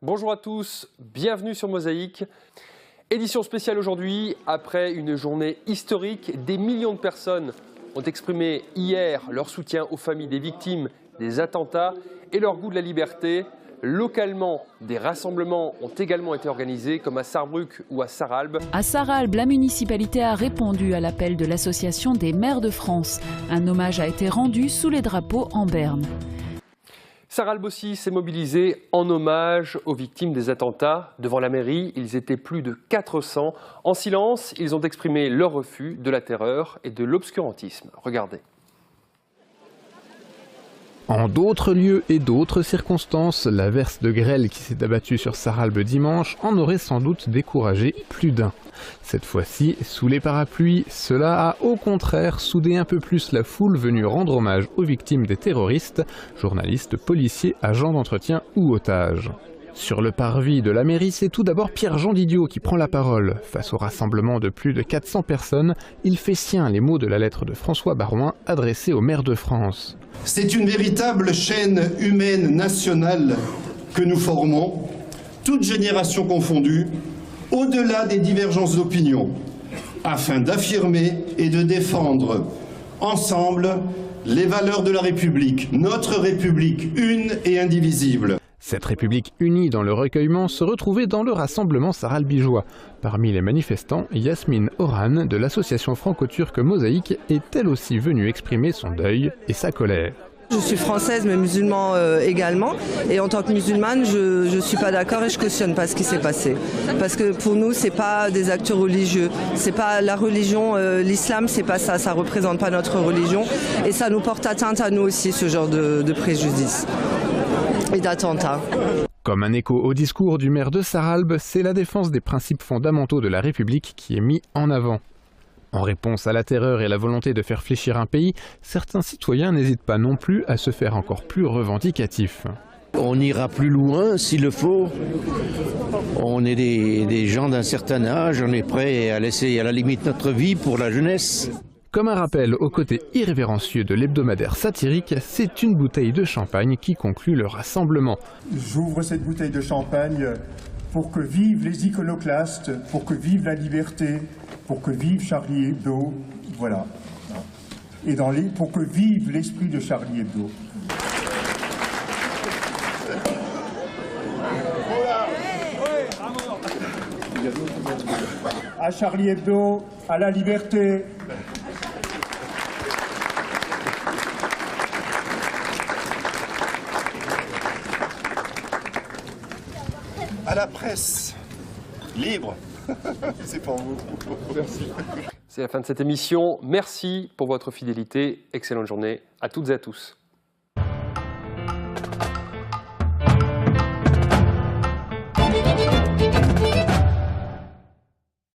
Bonjour à tous, bienvenue sur Mosaïque. Édition spéciale aujourd'hui, après une journée historique, des millions de personnes ont exprimé hier leur soutien aux familles des victimes des attentats et leur goût de la liberté. Localement, des rassemblements ont également été organisés, comme à Sarrebruck ou à Sarralbe. À Sarralbe, la municipalité a répondu à l'appel de l'Association des maires de France. Un hommage a été rendu sous les drapeaux en berne. Sarralbe aussi s'est mobilisé en hommage aux victimes des attentats. Devant la mairie, ils étaient plus de 400. En silence, ils ont exprimé leur refus de la terreur et de l'obscurantisme. Regardez. En d'autres lieux et d'autres circonstances, l'averse de grêle qui s'est abattue sur Sarralbe dimanche en aurait sans doute découragé plus d'un. Cette fois-ci, sous les parapluies, cela a au contraire soudé un peu plus la foule venue rendre hommage aux victimes des terroristes, journalistes, policiers, agents d'entretien ou otages. Sur le parvis de la mairie, c'est tout d'abord Pierre-Jean Didiot qui prend la parole. Face au rassemblement de plus de 400 personnes, il fait sien les mots de la lettre de François Baroin adressée au maire de France. C'est une véritable chaîne humaine nationale que nous formons, toutes générations confondues, au-delà des divergences d'opinion, afin d'affirmer et de défendre ensemble les valeurs de la République, notre République une et indivisible. Cette République unie dans le recueillement se retrouvait dans le rassemblement sarralbigeois. Parmi les manifestants, Yasmine Oran de l'association franco-turque Mosaïque est elle aussi venue exprimer son deuil et sa colère. Je suis française mais musulman également et en tant que musulmane je suis pas d'accord et je cautionne pas ce qui s'est passé. Parce que pour nous c'est pas des actes religieux, c'est pas la religion, l'islam c'est pas ça, ça représente pas notre religion et ça nous porte atteinte à nous aussi ce genre de préjudice et d'attentats. Comme un écho au discours du maire de Sarralbe, c'est la défense des principes fondamentaux de la République qui est mis en avant. En réponse à la terreur et la volonté de faire fléchir un pays, certains citoyens n'hésitent pas non plus à se faire encore plus revendicatifs. On ira plus loin s'il le faut. On est des gens d'un certain âge, on est prêt à laisser à la limite notre vie pour la jeunesse. Comme un rappel au côté irrévérencieux de l'hebdomadaire satirique, c'est une bouteille de champagne qui conclut le rassemblement. J'ouvre cette bouteille de champagne pour que vivent les iconoclastes, pour que vive la liberté, pour que vive Charlie Hebdo, voilà. Et pour que vive l'esprit de Charlie Hebdo. À Charlie Hebdo, à la liberté. À la presse libre, c'est pour vous. Merci. C'est la fin de cette émission. Merci pour votre fidélité. Excellente journée à toutes et à tous.